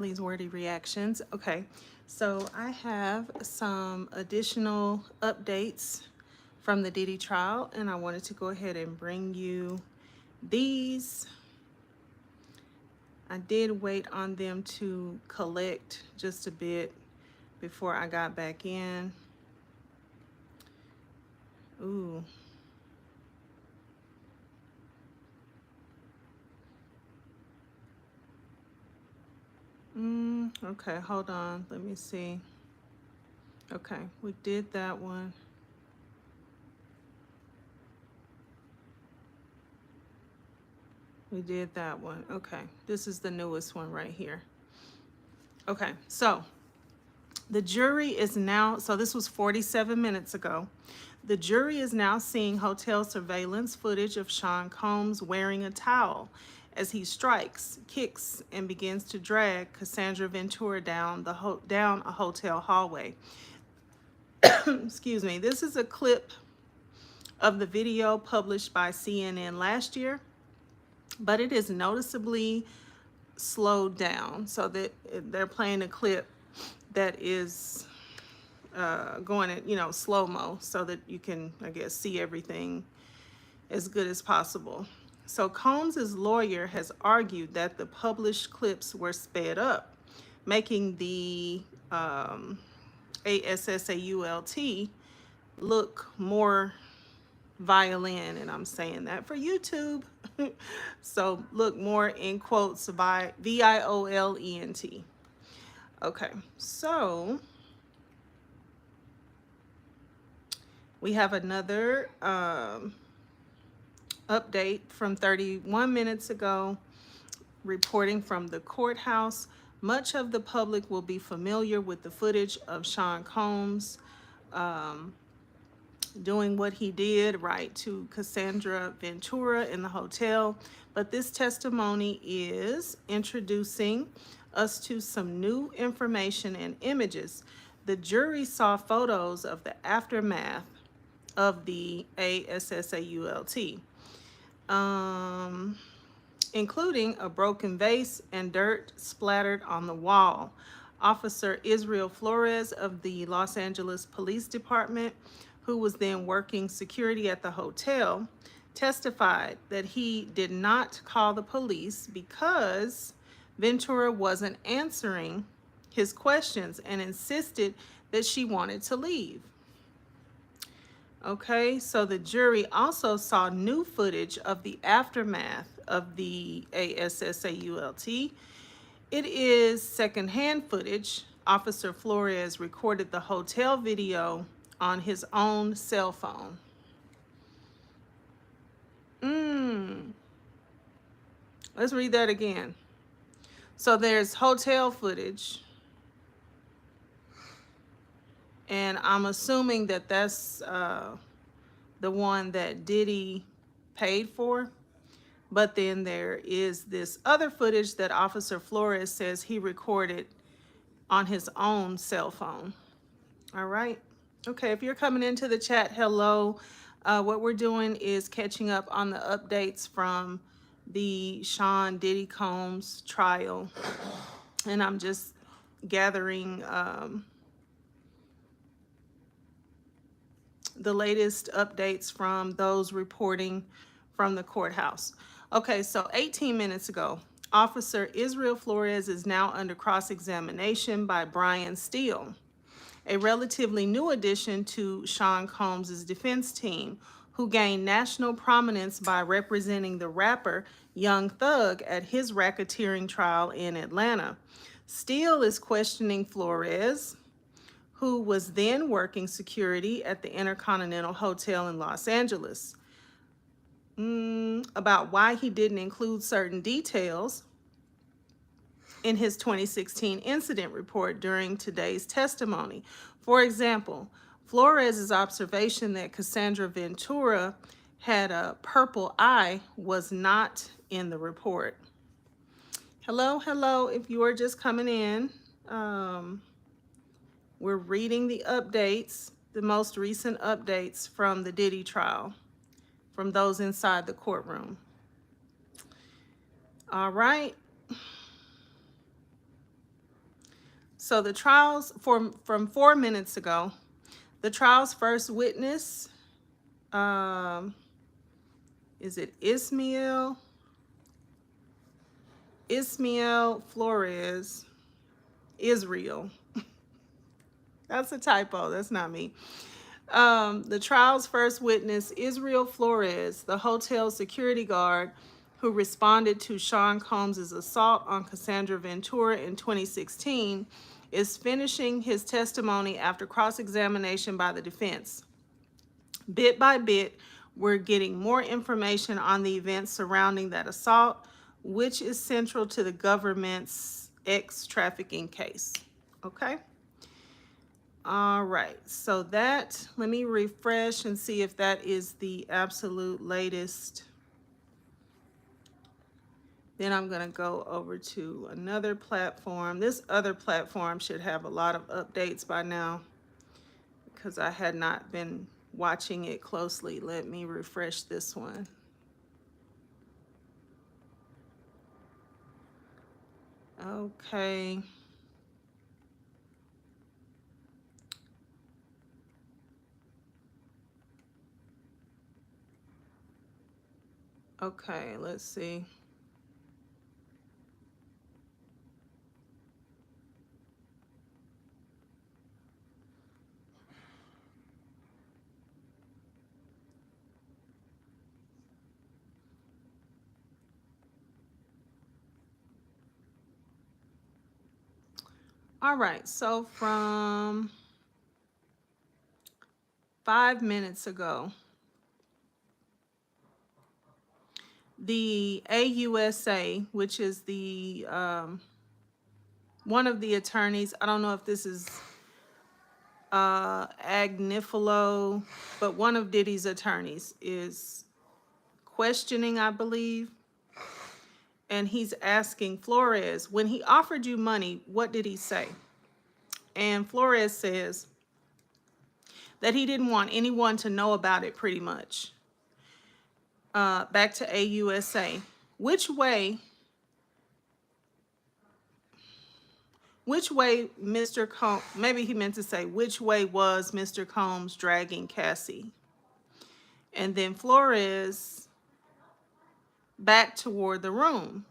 These wordy reactions. Okay, so I have some additional updates from the Diddy trial, and I wanted to go ahead and bring you these. I did wait on them to collect just a bit before I got back in. Ooh. Okay, hold on. Let me see. Okay, we did that one. We did that one. Okay, this is the newest one right here. Okay, so the jury is now, so this was 47 minutes ago. The jury is now seeing hotel surveillance footage of Sean Combs wearing a towel as he strikes, kicks, and begins to drag Cassandra Ventura down down a hotel hallway. Excuse me. This is a clip of the video published by CNN last year, but it is noticeably slowed down so that they're playing a clip that is going at, slow-mo so that you can, I guess, see everything as good as possible. So Combs's lawyer has argued that the published clips were sped up, making the ASSAULT look more violin, and I'm saying that for YouTube. So look more in quotes by VIOLENT. Okay, so we have another update from 31 minutes ago, reporting from the courthouse. Much of the public will be familiar with the footage of Sean Combs doing what he did, right, to Cassandra Ventura in the hotel. But this testimony is introducing us to some new information and images. The jury saw photos of the aftermath of the ASSAULT, including a broken vase and dirt splattered on the wall. Officer Israel Flores of the Los Angeles Police Department, who was then working security at the hotel, testified that he did not call the police because Ventura wasn't answering his questions and insisted that she wanted to leave. Okay, so the jury also saw new footage of the aftermath of the ASSAULT. It is secondhand footage. Officer Flores recorded the hotel video on his own cell phone. Let's read that again. So there's hotel footage, and I'm assuming that that's the one that Diddy paid for. But then there is this other footage that Officer Flores says he recorded on his own cell phone. All right. Okay, if you're coming into the chat, hello. What we're doing is catching up on the updates from the Sean Diddy Combs trial. And I'm just gathering the latest updates from those reporting from the courthouse. Okay, so 18 minutes ago, Officer Israel Flores is now under cross-examination by Brian Steele, a relatively new addition to Sean Combs' defense team, who gained national prominence by representing the rapper Young Thug at his racketeering trial in Atlanta. Steele is questioning Flores, who was then working security at the Intercontinental Hotel in Los Angeles, about why he didn't include certain details in his 2016 incident report during today's testimony. For example, Flores' observation that Cassandra Ventura had a purple eye was not in the report. Hello, if you are just coming in, we're reading the updates, the most recent updates from the Diddy trial, from those inside the courtroom. All right. So the trials from 4 minutes ago, the trial's first witness, um, is it Ismael Flores, Israel. That's a typo. That's not me. The trial's first witness, Israel Flores, the hotel security guard who responded to Sean Combs' assault on Cassandra Ventura in 2016, is finishing his testimony after cross-examination by the defense. Bit by bit, we're getting more information on the events surrounding that assault, which is central to the government's ex-trafficking case. Okay? All right, so that, let me refresh and see if that is the absolute latest. Then I'm going to go over to another platform. This other platform should have a lot of updates by now because I had not been watching it closely. Let me refresh this one. Okay. Okay, let's see. All right, so from 5 minutes ago, the AUSA, which is the one of the attorneys, I don't know if this is Agnifilo, but one of Diddy's attorneys is questioning, I believe, and he's asking Flores, when he offered you money, what did he say? And Flores says that he didn't want anyone to know about it, pretty much. Back to AUSA. Which way Mr. Combs, maybe he meant to say, which way was Mr. Combs dragging Cassie? And then Flores back toward the room.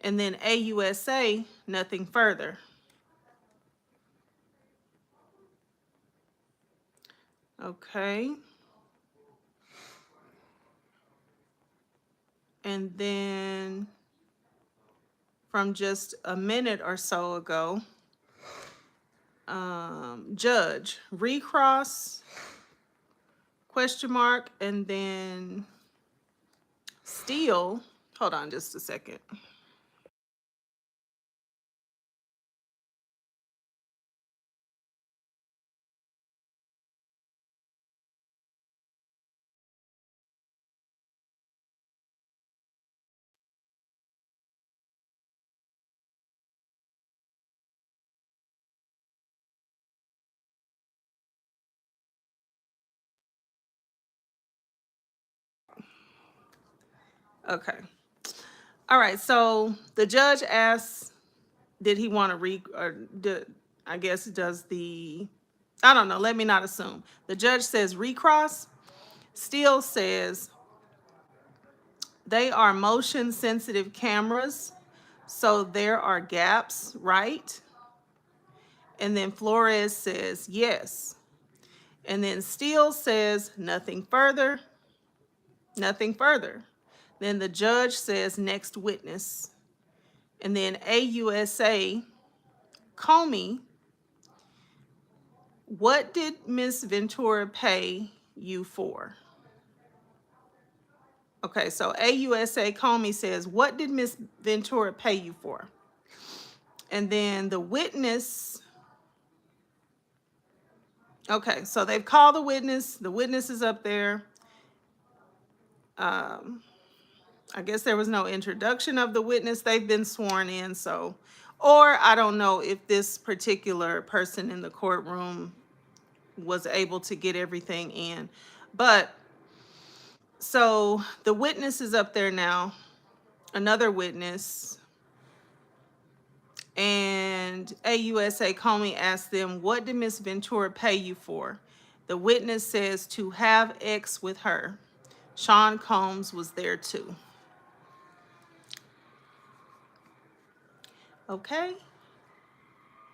And then AUSA, nothing further. Okay. And then from just a minute or so ago, judge, recross, question mark, and then Steele. Hold on just a second. Okay. All right, so the judge asks, did he want to I guess does the, I don't know, let me not assume. The judge says recross. Steele says they are motion sensitive cameras, so there are gaps, right? And then Flores says yes. And then Steele says nothing further, nothing further. Then the judge says next witness. And then AUSA, Comey, what did Miss Ventura pay you for? Okay, so AUSA Comey says, what did Miss Ventura pay you for? And then the witness, okay, so they've called the witness is up there. I guess there was no introduction of the witness. They've been sworn in, so, or I don't know if this particular person in the courtroom was able to get everything in. But so the witness is up there now, another witness, and And AUSA Comey asked them, what did Miss Ventura pay you for? The witness says to have X with her. Sean Combs was there too. Okay.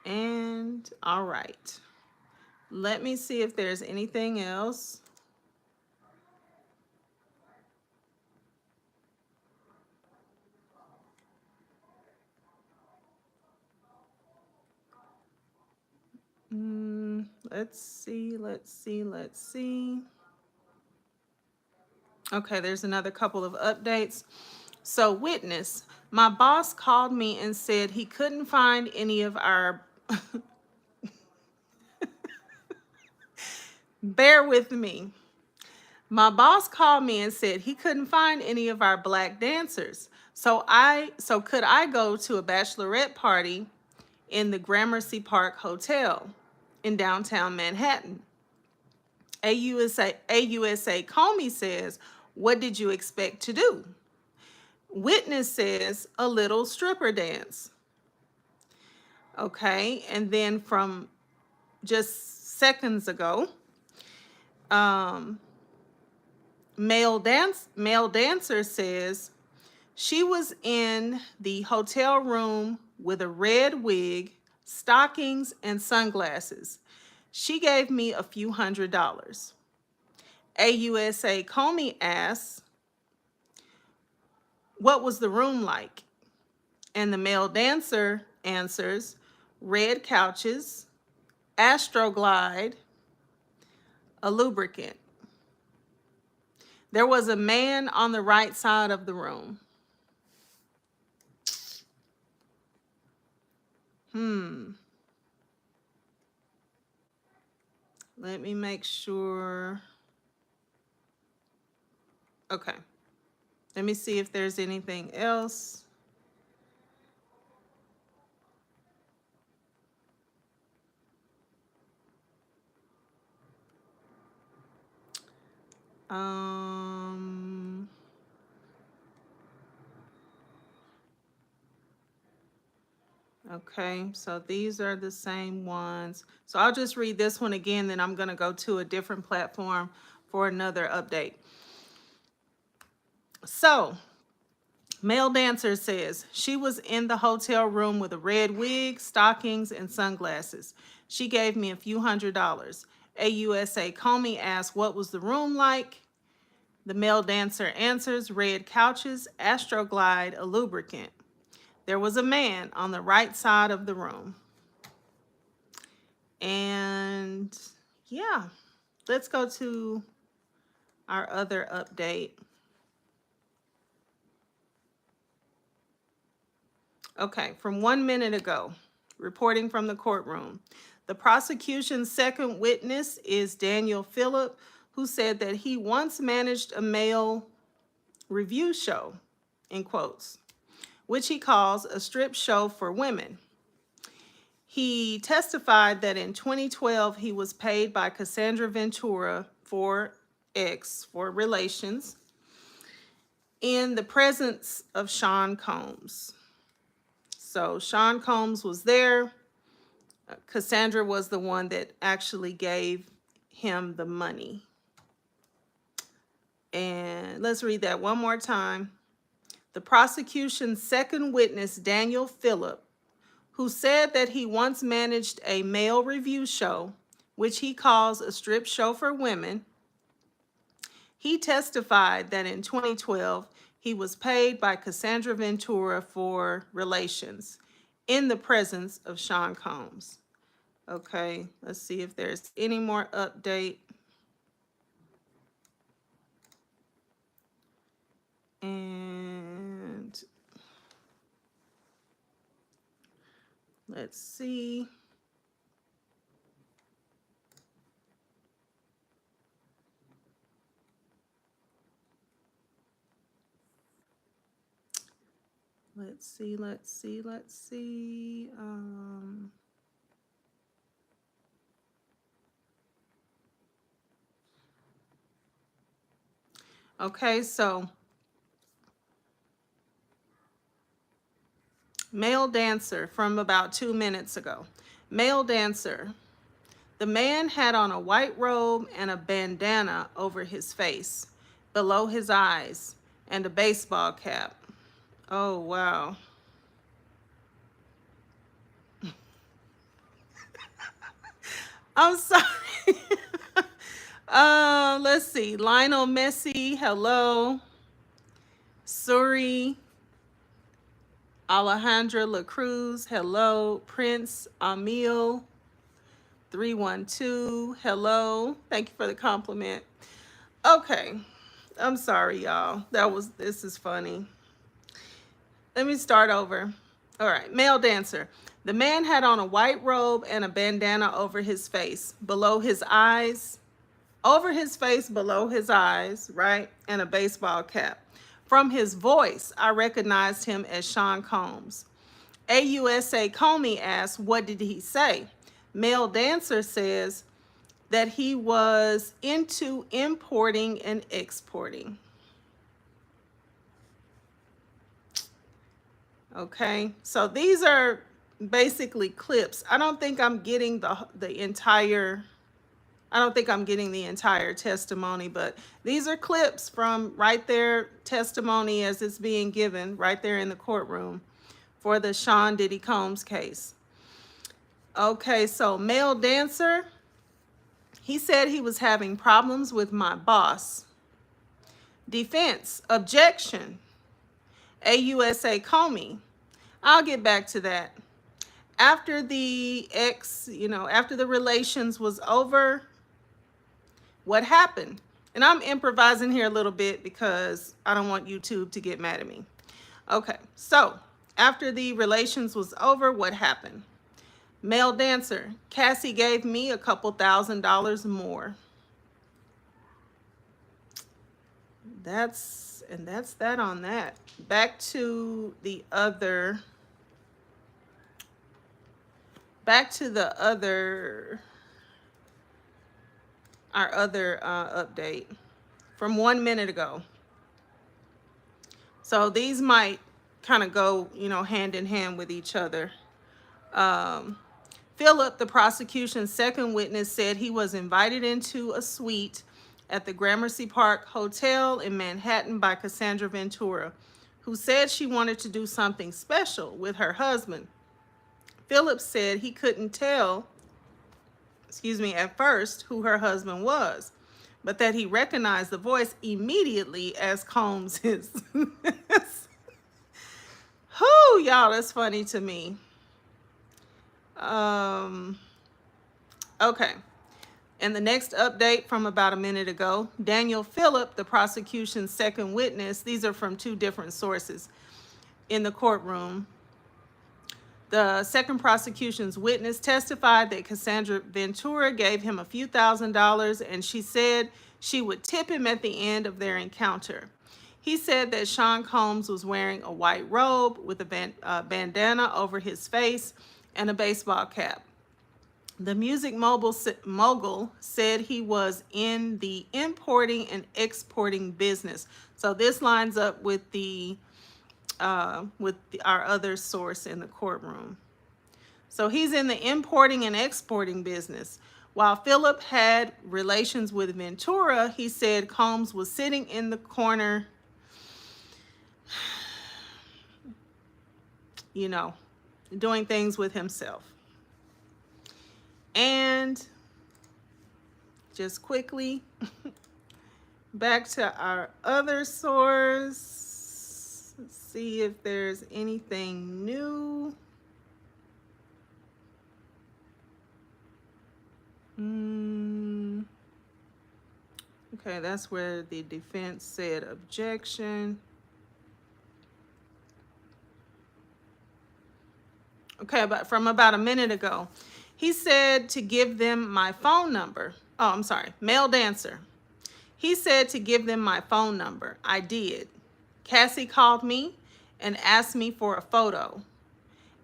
And all right. Let me see if there's anything else. Let's see. Okay, there's another couple of updates. So, witness, my boss called me and said he couldn't find any of our, bear with me. My boss called me and said he couldn't find any of our black dancers. So could I go to a bachelorette party in the Gramercy Park Hotel in downtown Manhattan? AUSA Comey says, what did you expect to do? Witness says, a little stripper dance. Okay, and then from just seconds ago, male dancer says she was in the hotel room with a red wig, stockings, and sunglasses. She gave me a few $100s. AUSA Comey asks, what was the room like? And the male dancer answers, red couches, Astroglide, a lubricant. There was a man on the right side of the room. Let me make sure. Okay. Let me see if there's anything else. Okay, so these are the same ones. So I'll just read this one again, then I'm going to go to a different platform for another update. So, male dancer says she was in the hotel room with a red wig, stockings, and sunglasses. She gave me a few $100s. AUSA Comey asks, what was the room like? The male dancer answers, red couches, Astroglide, a lubricant. There was a man on the right side of the room. And yeah, let's go to our other update. Okay, from 1 minute ago, reporting from the courtroom. The prosecution's second witness is Daniel Phillip, who said that he once managed a male review show, in quotes, which he calls a strip show for women. He testified that in 2012, he was paid by Cassandra Ventura for relations in the presence of Sean Combs. So Sean Combs was there. Cassandra was the one that actually gave him the money. And let's read that one more time. The prosecution's second witness, Daniel Phillip, who said that he once managed a male review show, which he calls a strip show for women. He testified that in 2012, he was paid by Cassandra Ventura for relations in the presence of Sean Combs. Okay, let's see if there's any more update. And let's see. Let's see. Okay, so Male dancer from about 2 minutes ago. Male dancer. The man had on a white robe and a bandana over his face, below his eyes, and a baseball cap. Oh, wow. I'm sorry. Let's see. Lionel Messi, hello. Suri, Alejandra La Cruz, hello. Prince Emil, 312, hello. Thank you for the compliment. Okay. I'm sorry, y'all. This is funny. Let me start over. All right. Male dancer. The man had on a white robe and a bandana over his face, below his eyes, over his face, below his eyes, right? And a baseball cap. From his voice, I recognized him as Sean Combs. AUSA Comey asked, what did he say? Male dancer says that he was into importing and exporting. Okay, so these are basically clips. I don't think I'm getting the entire testimony, but these are clips from right there, testimony as it's being given right there in the courtroom for the Sean Diddy Combs case. Okay, so male dancer, he said he was having problems with my boss. Defense, objection. AUSA Comey, I'll get back to that. After the after the relations was over, what happened? And I'm improvising here a little bit because I don't want YouTube to get mad at me. Okay, so after the relations was over, what happened? Male dancer, Cassie gave me a couple $1,000s more. That's that on that. Back to the other our other update from 1 minute ago. So these might kind of go, hand in hand with each other. Philip, the prosecution's second witness, said he was invited into a suite at the Gramercy Park Hotel in Manhattan by Cassandra Ventura, who said she wanted to do something special with her husband. Philip said he couldn't tell, at first who her husband was, but that he recognized the voice immediately as Combs's. Whoo, y'all, that's funny to me. Okay. And the next update from about a minute ago, Daniel Phillip, the prosecution's second witness, these are from two different sources in the courtroom. The second prosecution's witness testified that Cassandra Ventura gave him a few $1,000s, and she said she would tip him at the end of their encounter. He said that Sean Combs was wearing a white robe with a bandana over his face and a baseball cap. The music mogul said he was in the importing and exporting business. So this lines up with our other source in the courtroom. So he's in the importing and exporting business. While Philip had relations with Ventura, he said Combs was sitting in the corner, doing things with himself. And just quickly, back to our other source. Let's see if there's anything new. Okay, that's where the defense said objection. Okay, but from about a minute ago, he said to give them my phone number. Oh, I'm sorry, male dancer. He said to give them my phone number. I did. Cassie called me and asked me for a photo.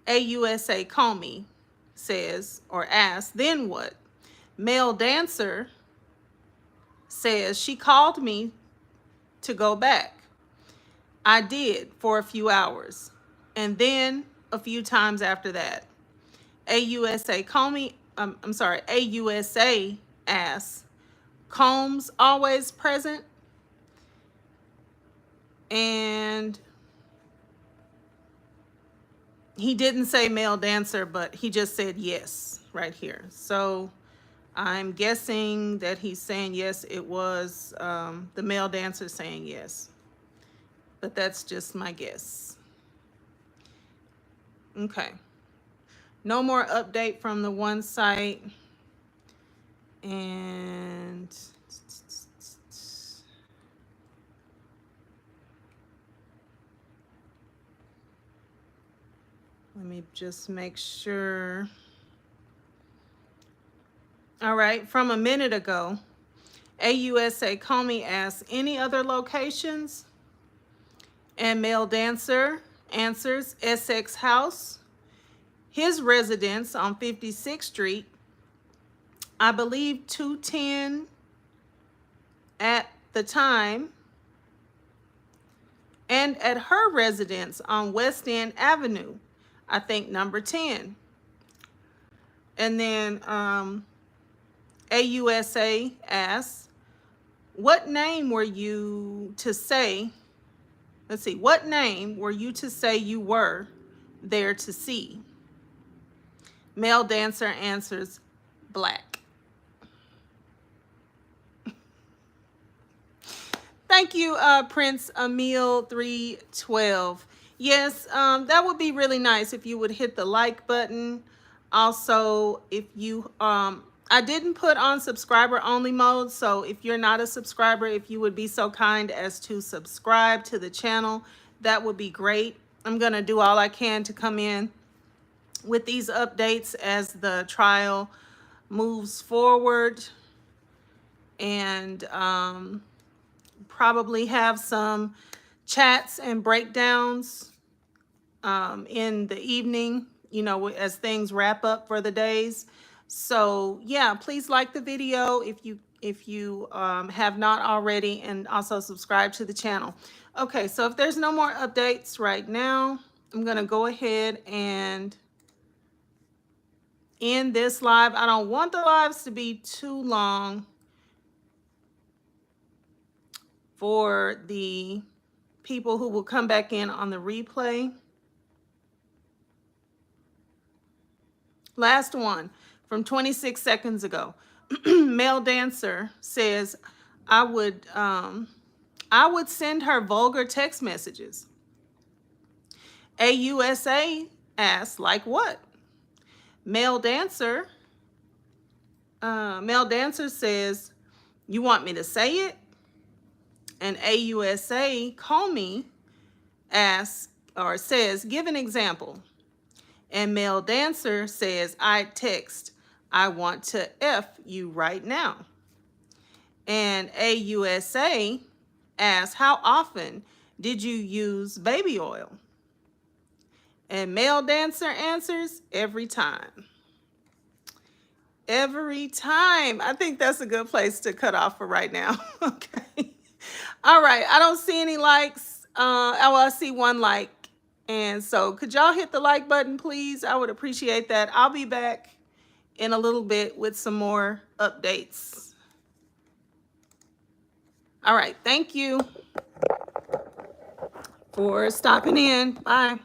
AUSA Comey says, or asked, then what? Male dancer says she called me to go back. I did for a few hours. And then a few times after that. AUSA Comey, I'm sorry, AUSA asks, Combs always present? And he didn't say male dancer, but he just said yes right here. So I'm guessing that he's saying yes, it was the male dancer saying yes. But that's just my guess. Okay. No more update from the one site. And let me just make sure. All right, from a minute ago, AUSA Comey asks, any other locations? And male dancer answers, Essex House, his residence on 56th Street, I believe 210 at the time, and at her residence on West End Avenue, I think number 10. And then AUSA asks, what name were you to say, let's see, what name were you to say you were there to see? Male dancer answers, Black. Thank you, Prince Emil 312. Yes, that would be really nice if you would hit the like button. Also, if you, I didn't put on subscriber only mode, so if you're not a subscriber, if you would be so kind as to subscribe to the channel, that would be great. I'm gonna do all I can to come in with these updates as the trial moves forward, and probably have some chats and breakdowns in the evening, you know, as things wrap up for the days. So yeah, please like the video if you have not already, and also subscribe to the channel. Okay, so if there's no more updates right now, I'm gonna go ahead and end this live. I don't want the lives to be too long for the people who will come back in on the replay. Last one from 26 seconds ago. Male dancer says, I would send her vulgar text messages. AUSA asks, like what? Male dancer says, you want me to say it? And AUSA Comey asks or says, give an example. And male dancer says, I text, I want to F you right now. And AUSA asks, how often did you use baby oil? And male dancer answers, every time. Every time. I think that's a good place to cut off for right now. Okay. All right. I don't see any likes. I see one like. And so could y'all hit the like button, please? I would appreciate that. I'll be back in a little bit with some more updates. All right. Thank you for stopping in. Bye.